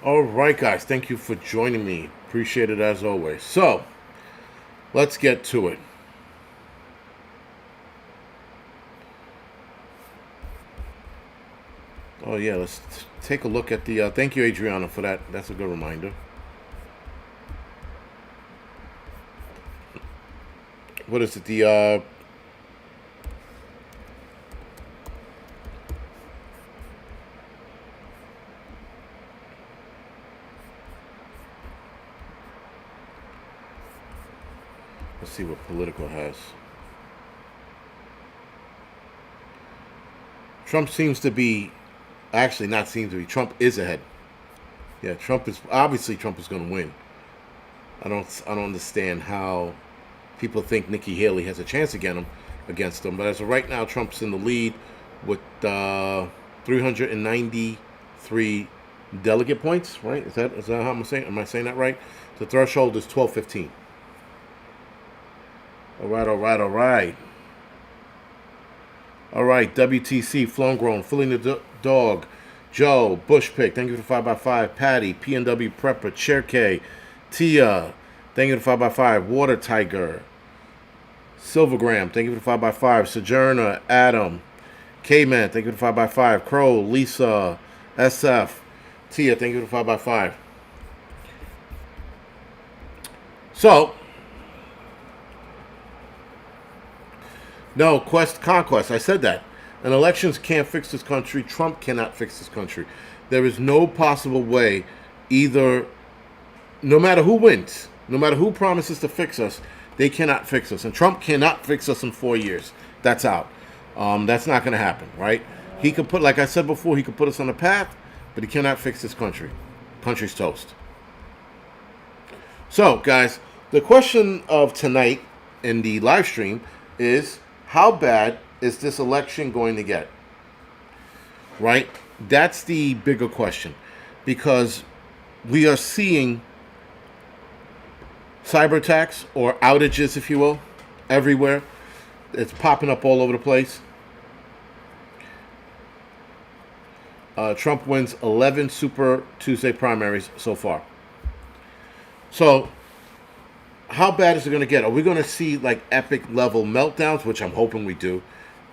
All right, guys. Thank you for joining me. Appreciate it as always. So, let's get to it. Oh, yeah. Let's take a look at the. Thank you, Adriana, for that. That's a good reminder. What is it? Let's see what Political has. Trump seems to be. Actually, not seems to be. Trump is ahead. Yeah, Trump is. Obviously, Trump is going to win. I don't understand how people think Nikki Haley has a chance against him. But as of right now, Trump's in the lead with 393 delegate points. Right? Is that how I'm saying? Am I saying that right? The threshold is 1215. All right, all right, all right. All right, WTC, Flown Grown, Filling the Dog, Joe, Bush Pig, thank you for 5x5, Patty, PNW Prepper, Chair K, Tia, thank you for 5x5, Water Tiger, Silvergram, thank you for 5x5, Sojourner, Adam, K-Man, thank you for 5x5, Crow, Lisa, SF, Tia, thank you for 5x5. So, no, conquest. I said that. And elections can't fix this country. Trump cannot fix this country. There is no possible way, either, no matter who wins, no matter who promises to fix us, they cannot fix us. And Trump cannot fix us in 4 years. That's out. That's not going to happen, right? He could put, like I said before, he could put us on a path, but he cannot fix this country. Country's toast. So, guys, the question of tonight in the live stream is, how bad is this election going to get? Right? That's the bigger question. Because we are seeing cyber attacks, or outages, if you will, everywhere. It's popping up all over the place. Trump wins 11 Super Tuesday primaries so far. So, how bad is it going to get? Are we going to see like epic level meltdowns, which I'm hoping we do?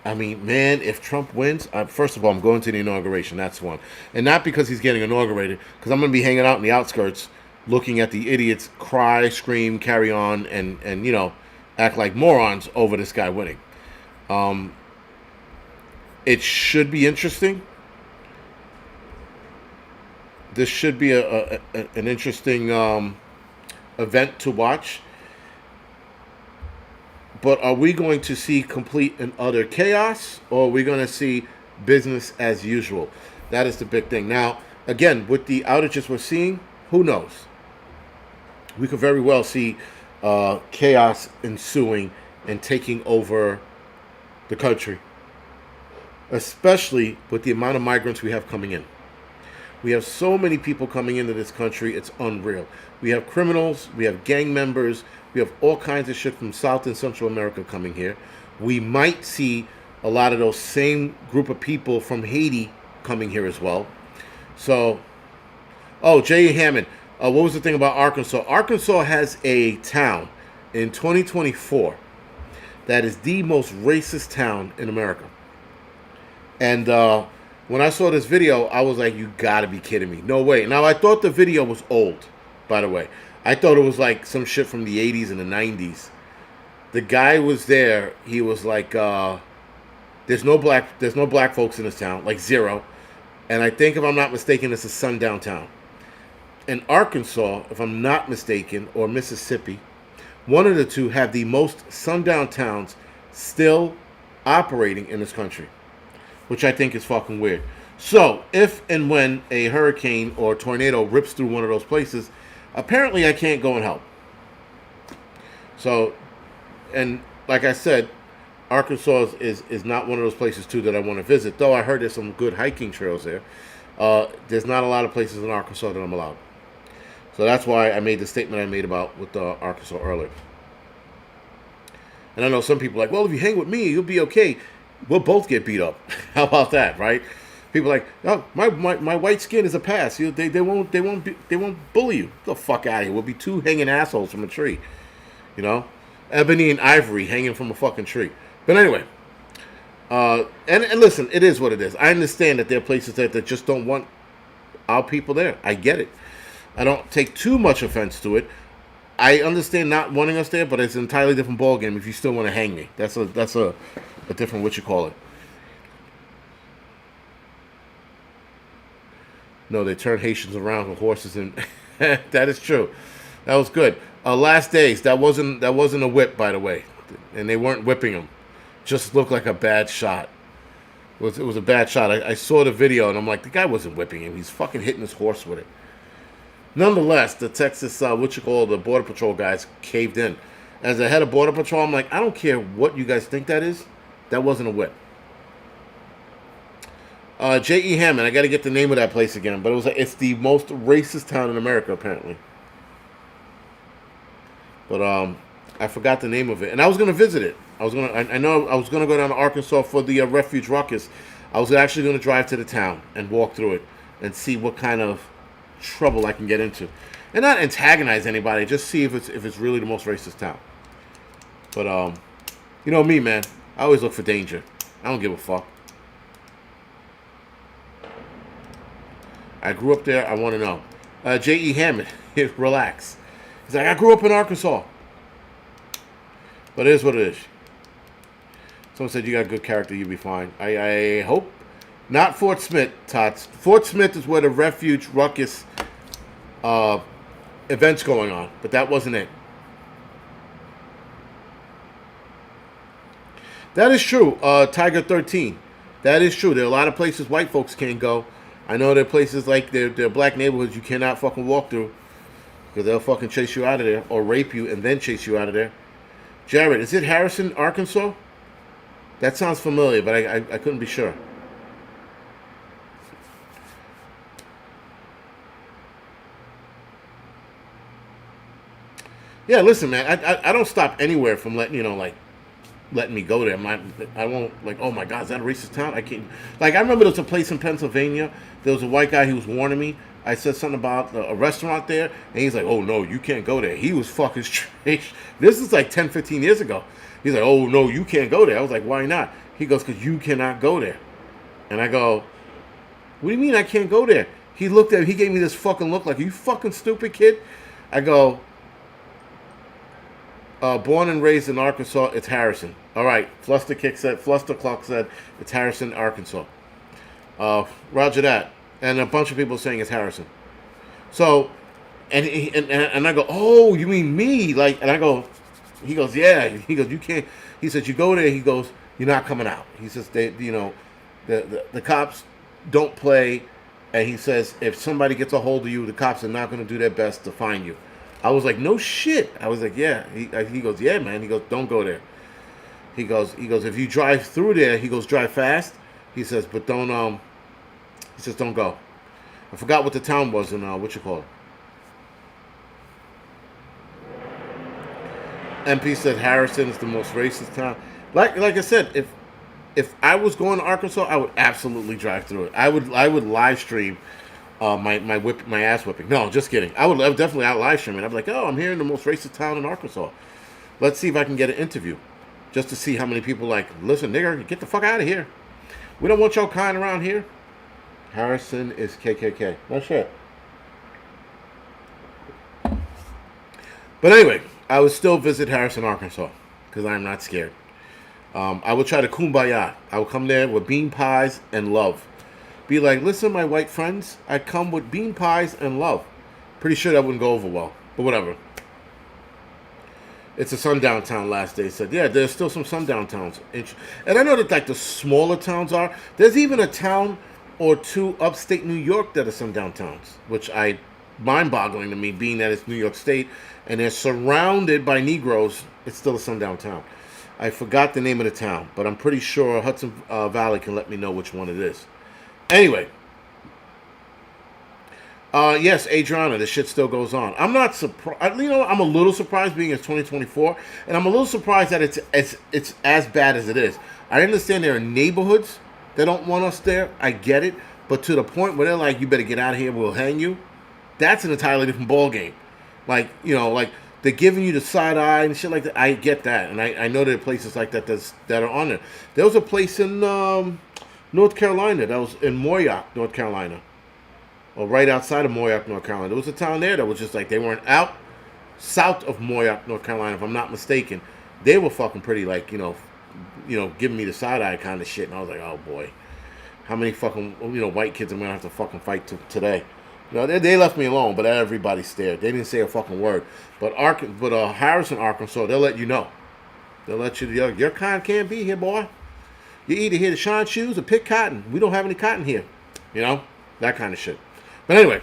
I mean, man, if Trump wins, first of all, I'm going to the inauguration. That's one. And not because he's getting inaugurated, because I'm going to be hanging out in the outskirts looking at the idiots cry, scream, carry on, and act like morons over this guy winning. It should be interesting. This should be an interesting event to watch. But are we going to see complete and utter chaos, or are we going to see business as usual? That is the big thing. Now, again, with the outages we're seeing, who knows? We could very well see chaos ensuing and taking over the country, especially with the amount of migrants we have coming in. We have so many people coming into this country, it's unreal. We have criminals, we have gang members, we have all kinds of shit from South and Central America coming here. We might see a lot of those same group of people from Haiti coming here as well. So, Jay Hammond, what was the thing about Arkansas? Arkansas has a town in 2024 that is the most racist town in America. And when I saw this video, I was like, you gotta be kidding me. No way. Now, I thought the video was old, by the way. I thought it was like some shit from the 80s and the 90s. The guy was there. He was like, there's no black folks in this town, like zero. And I think, if I'm not mistaken, it's a sundown town. In Arkansas, if I'm not mistaken, or Mississippi, one of the two have the most sundown towns still operating in this country, which I think is fucking weird. So, if and when a hurricane or tornado rips through one of those places, apparently I can't go and help. So, and like I said, Arkansas is not one of those places, too, that I want to visit. Though I heard there's some good hiking trails there. There's not a lot of places in Arkansas that I'm allowed. So that's why I made the statement I made about with Arkansas earlier. And I know some people are like, well, if you hang with me, you'll be okay. We'll both get beat up. How about that, right? People like, oh, my white skin is a pass. They won't bully you. Get the fuck out of here. We'll be two hanging assholes from a tree. You know, ebony and ivory hanging from a fucking tree. But anyway, and listen, it is what it is. I understand that there are places that just don't want our people there. I get it. I don't take too much offense to it. I understand not wanting us there, but it's an entirely different ballgame if you still want to hang me. That's a different what you call it. No, they turn Haitians around with horses, and that is true. That was good. Last days, that wasn't a whip, by the way, and they weren't whipping him. Just looked like a bad shot. It was a bad shot. I saw the video, and I'm like, the guy wasn't whipping him. He's fucking hitting his horse with it. Nonetheless, the Texas, the Border Patrol guys caved in. As the head of Border Patrol, I'm like, I don't care what you guys think that is. That wasn't a whip. J.E. Hammond, I got to get the name of that place again, but it's the most racist town in America, apparently. But I forgot the name of it, and I was going to visit it. I know I was going to go down to Arkansas for the refuge ruckus. I was actually going to drive to the town and walk through it and see what kind of trouble I can get into, and not antagonize anybody. Just see if it's really the most racist town. But you know me, man. I always look for danger. I don't give a fuck. I grew up there. I want to know. J.E. Hammond, relax. He's like, I grew up in Arkansas. But it is what it is. Someone said you got good character, you'll be fine. I hope. Not Fort Smith, Tots. Fort Smith is where the refuge ruckus event's going on. But that wasn't it. That is true. Tiger 13. That is true. There are a lot of places white folks can't go. I know there are places like there are black neighborhoods you cannot fucking walk through. Because they'll fucking chase you out of there. Or rape you and then chase you out of there. Jared, is it Harrison, Arkansas? That sounds familiar, but I couldn't be sure. Yeah, listen, man. I don't stop anywhere from letting me go there. I won't like. Oh my God, is that a racist town? I can't. Like I remember there was a place in Pennsylvania. There was a white guy who was warning me. I said something about a restaurant there, and he's like, "Oh no, you can't go there." He was fucking straight. This is like 10, 15 years ago. He's like, "Oh no, you can't go there." I was like, "Why not?" He goes, "Because you cannot go there." And I go, "What do you mean I can't go there?" He looked at me. He gave me this fucking look like, "Are you fucking stupid, kid?" I go, born and raised in Arkansas, it's Harrison. All right, Fluster Clock said it's Harrison, Arkansas. Roger that. And a bunch of people saying it's Harrison. So, and I go, oh, you mean me? Like, and I go, he goes, yeah. He goes, you can't. He says, you go there. He goes, you're not coming out. He says, the cops don't play. And he says, if somebody gets a hold of you, the cops are not going to do their best to find you. I was like, no shit. I was like, yeah. He goes, yeah, man. He goes, don't go there. He goes, if you drive through there, he goes, drive fast. He says, but don't, he says, don't go. I forgot what the town was in, what you call it. MP said Harrison is the most racist town. Like I said, if I was going to Arkansas, I would absolutely drive through it. I would live stream my ass whipping. No, just kidding. I would definitely live stream it. I'd be like, oh, I'm here in the most racist town in Arkansas. Let's see if I can get an interview, just to see how many people like, listen, nigger, get the fuck out of here. We don't want your kind around here. Harrison is KKK. No shit. But anyway, I would still visit Harrison, Arkansas, because I'm not scared. I would try to kumbaya. I would come there with bean pies and love. Be like, listen, my white friends, I come with bean pies and love. Pretty sure that wouldn't go over well, but whatever. It's a sundown town, last day said. Yeah, there's still some sundown towns. And I know that like the smaller towns are. There's even a town or two upstate New York that are sundown towns, which mind-boggling to me, being that it's New York State and they're surrounded by Negroes. It's still a sundown town. I forgot the name of the town, but I'm pretty sure Hudson Valley can let me know which one it is. Anyway, yes, Adriana, the shit still goes on. I'm not surprised. I'm a little surprised being it's 2024, and I'm a little surprised that it's as bad as it is. I understand there are neighborhoods They don't want us there. I get it. But to the point where they're like, you better get out of here, we'll hang you. That's an entirely different ball game. Like, like they're giving you the side eye and shit like that. I get that. And I know there are places like that that are on there. There was a place in North Carolina that was in Moyock, North Carolina. Or right outside of Moyock, North Carolina. There was a town there that was just like, they weren't out south of Moyock, North Carolina, if I'm not mistaken. They were fucking pretty, like, giving me the side eye kind of shit. And I was like, oh boy. How many fucking, white kids am I going to have to fucking fight today? They left me alone, but everybody stared. They didn't say a fucking word. But Harrison, Arkansas, they'll let you know. They'll let you know, your kind can't be here, boy. You're either here to shine shoes or pick cotton. We don't have any cotton here. That kind of shit. But anyway,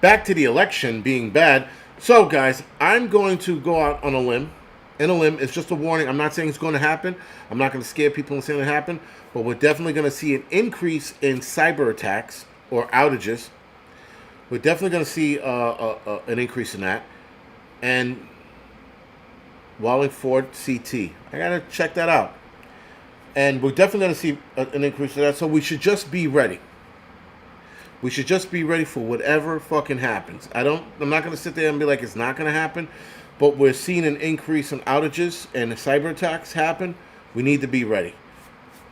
back to the election being bad. So, guys, I'm going to go out on a limb. And a limb, it's just a warning. I'm not saying it's going to happen. I'm not going to scare people and say it happen. But we're definitely going to see an increase in cyber attacks or outages. We're definitely going to see an increase in that. And Wallingford CT. I got to check that out. And we're definitely going to see an increase in that. So we should just be ready. We should just be ready for whatever fucking happens. I'm not going to sit there and be like it's not going to happen. But we're seeing an increase in outages and cyber attacks happen. We need to be ready.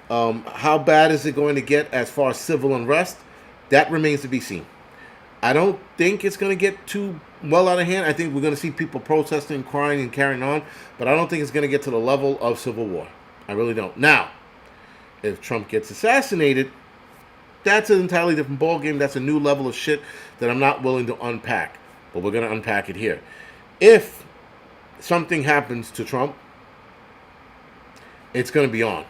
How bad is it going to get as far as civil unrest? That remains to be seen. I don't think it's going to get too well out of hand. I think we're going to see people protesting, crying, and carrying on. But I don't think it's going to get to the level of civil war. I really don't. Now, if Trump gets assassinated, that's an entirely different ballgame. That's a new level of shit that I'm not willing to unpack. But we're going to unpack it here. If something happens to Trump, it's going to be on.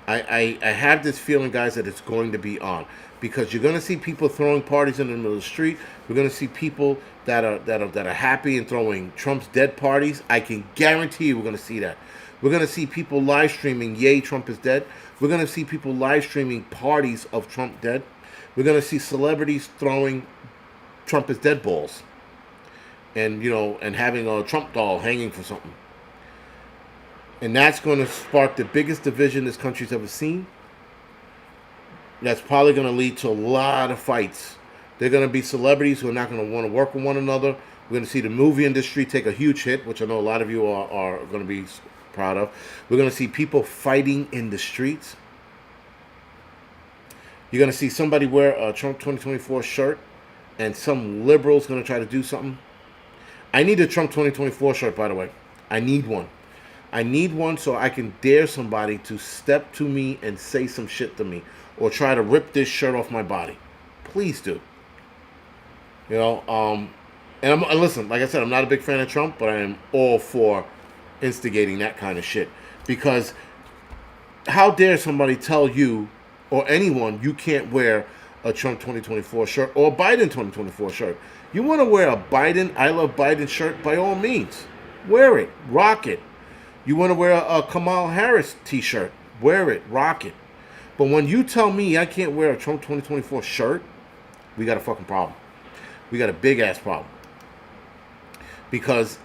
I have this feeling, guys, that it's going to be on. Because you're going to see people throwing parties in the middle of the street. We're going to see people that are happy and throwing Trump's dead parties. I can guarantee you we're going to see that. We're going to see people live streaming, yay, Trump is dead. We're going to see people live streaming parties of Trump dead. We're going to see celebrities throwing Trump is dead balls. And, and having a Trump doll hanging for something. And that's going to spark the biggest division this country's ever seen. That's probably going to lead to a lot of fights. They're going to be celebrities who are not going to want to work with one another. We're going to see the movie industry take a huge hit, which I know a lot of you are going to be proud of. We're going to see people fighting in the streets. You're going to see somebody wear a Trump 2024 shirt, and some liberal's going to try to do something. I need a Trump 2024 shirt, by the way. I need one. I need one so I can dare somebody to step to me and say some shit to me. Or try to rip this shirt off my body. Please do. And listen, like I said, I'm not a big fan of Trump, but I am all for instigating that kind of shit. Because how dare somebody tell you or anyone you can't wear a Trump 2024 shirt or a Biden 2024 shirt. You want to wear a Biden, I love Biden shirt, by all means. Wear it. Rock it. You want to wear a Kamala Harris t-shirt. Wear it. Rock it. But when you tell me I can't wear a Trump 2024 shirt, we got a fucking problem. We got a big-ass problem. Because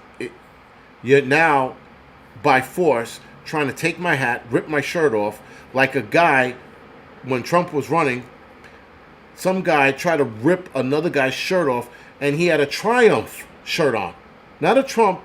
you're now, by force, trying to take my hat, rip my shirt off, like a guy, when Trump was running, some guy tried to rip another guy's shirt off, and he had a Triumph shirt on. Not a Trump,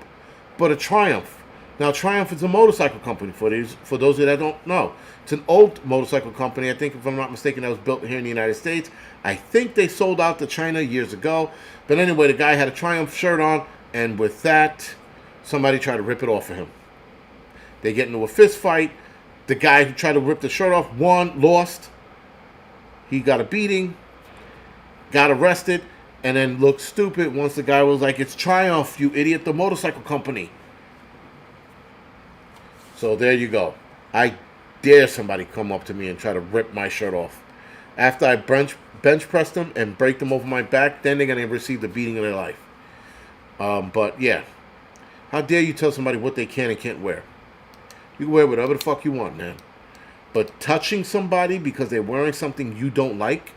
but a Triumph. Now, Triumph is a motorcycle company, for those of you that don't know. It's an old motorcycle company. I think, if I'm not mistaken, that was built here in the United States. I think they sold out to China years ago. But anyway, the guy had a Triumph shirt on, and with that, somebody tried to rip it off of him. They get into a fist fight. The guy who tried to rip the shirt off won, lost. He got a beating, got arrested, and then looked stupid once the guy was like, "It's Triumph, you idiot, the motorcycle company." So there you go. I dare somebody come up to me and try to rip my shirt off. After I bench press them and break them over my back, then they're going to receive the beating of their life. But yeah, how dare you tell somebody what they can and can't wear? You can wear whatever the fuck you want, man. But touching somebody because they're wearing something you don't like,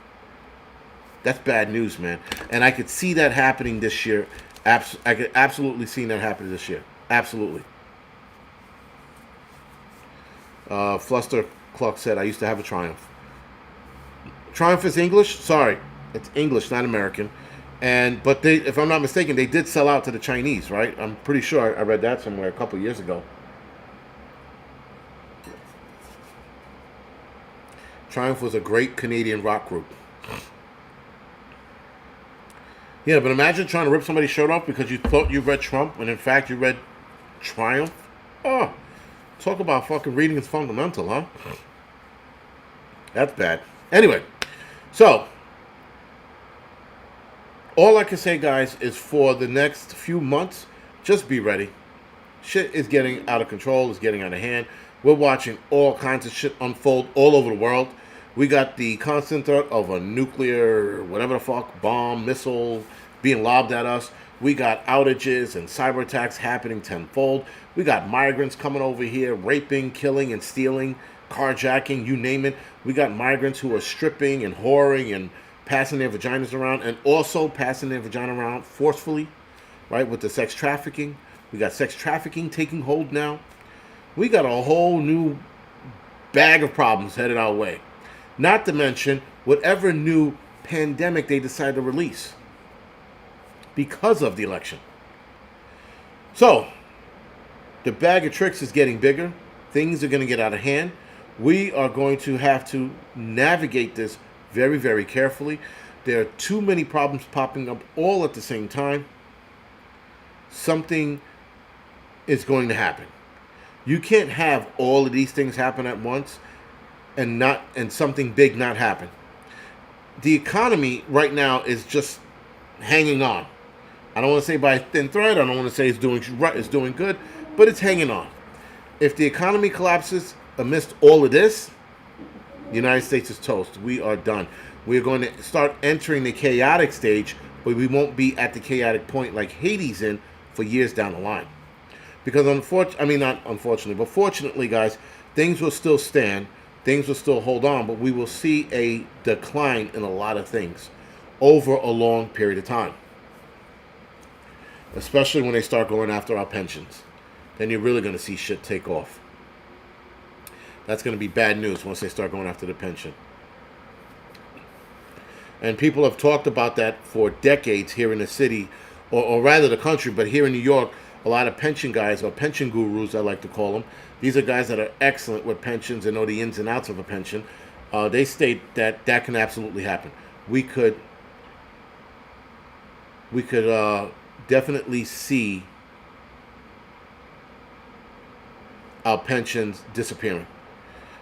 that's bad news, man. And I could see that happening this year. I could absolutely see that happening this year. Absolutely. Fluster Clark said, I used to have a Triumph. Triumph is English? Sorry. It's English, not American. But they, if I'm not mistaken, they did sell out to the Chinese, right? I'm pretty sure I read that somewhere a couple years ago. Triumph was a great Canadian rock group. Yeah, but imagine trying to rip somebody's shirt off because you thought you read Trump when in fact you read Triumph. Oh, talk about fucking reading is fundamental, huh? That's bad. Anyway, so all I can say, guys, is for the next few months, just be ready. Shit is getting out of control. It's getting out of hand. We're watching all kinds of shit unfold all over the world. We got the constant threat of a nuclear, whatever the fuck, bomb, missile being lobbed at us. We got outages and cyber attacks happening tenfold. We got migrants coming over here, raping, killing, and stealing, carjacking, you name it. We got migrants who are stripping and whoring and passing their vaginas around, and also passing their vagina around forcefully, right, with the sex trafficking. We got sex trafficking taking hold now. We got a whole new bag of problems headed our way. Not to mention whatever new pandemic they decide to release because of the election. So, the bag of tricks is getting bigger. Things are going to get out of hand. We are going to have to navigate this very, very carefully. There are too many problems popping up all at the same time. Something is going to happen. You can't have all of these things happen at once and something big not happen. The economy right now is just hanging on. I don't want to say by a thin thread. I don't want to say it's doing good, but it's hanging on. If the economy collapses amidst all of this, the United States is toast. We are done. We're going to start entering the chaotic stage, but we won't be at the chaotic point like Haiti's in for years down the line. Because fortunately, guys, things will still stand. Things will still hold on, but we will see a decline in a lot of things over a long period of time. Especially when they start going after our pensions. Then you're really going to see shit take off. That's going to be bad news once they start going after the pension. And people have talked about that for decades here in the city, or rather the country, but here in New York, a lot of pension guys, or pension gurus I like to call them, these are guys that are excellent with pensions and know the ins and outs of a pension. They state that that can absolutely happen. We could definitely see our pensions disappearing.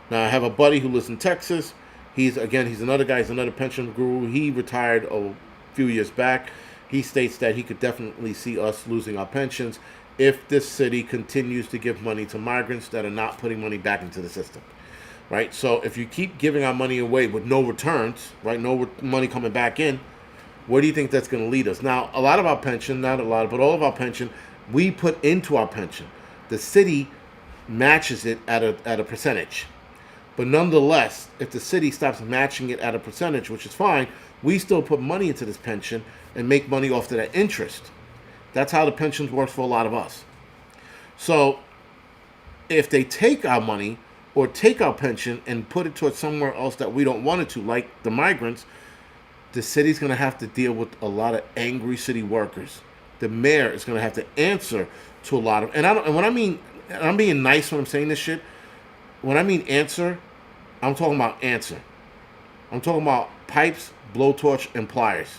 Now, I have a buddy who lives in Texas. He's another guy. He's another pension guru. He retired a few years back. He states that he could definitely see us losing our pensions if this city continues to give money to migrants that are not putting money back into the system, right? So if you keep giving our money away with no returns, right, no money coming back in, where do you think that's going to lead us? Now, a lot of our pension, not a lot, but all of our pension, we put into our pension. The city matches it at a percentage. But nonetheless, if the city stops matching it at a percentage, which is fine, we still put money into this pension and make money off of that interest. That's how the pensions works for a lot of us. So if they take our money or take our pension and put it towards somewhere else that we don't want it to, like the migrants, the city's going to have to deal with a lot of angry city workers. The mayor is going to have to answer to a lot of, I'm being nice when I'm saying this shit. When I mean answer, I'm talking about answer. I'm talking about pipes, blowtorch, and pliers.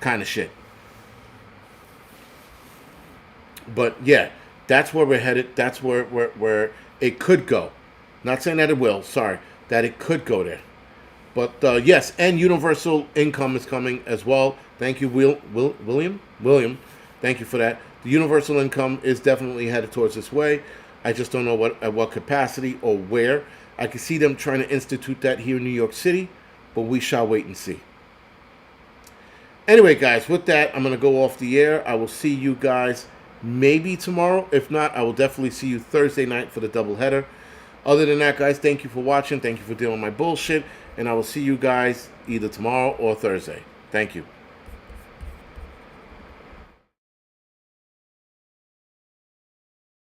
Kind of shit. But yeah, that's where we're headed. That's where it could go. Not saying that it will. Sorry, that it could go there. But yes, and universal income is coming as well. Thank you, William. Thank you for that. The universal income is definitely headed towards this way. I just don't know at what capacity or where. I can see them trying to institute that here in New York City, but we shall wait and see. Anyway, guys, with that, I'm going to go off the air. I will see you guys maybe tomorrow. If not, I will definitely see you Thursday night for the doubleheader. Other than that, guys, thank you for watching. Thank you for dealing with my bullshit. And I will see you guys either tomorrow or Thursday. Thank you.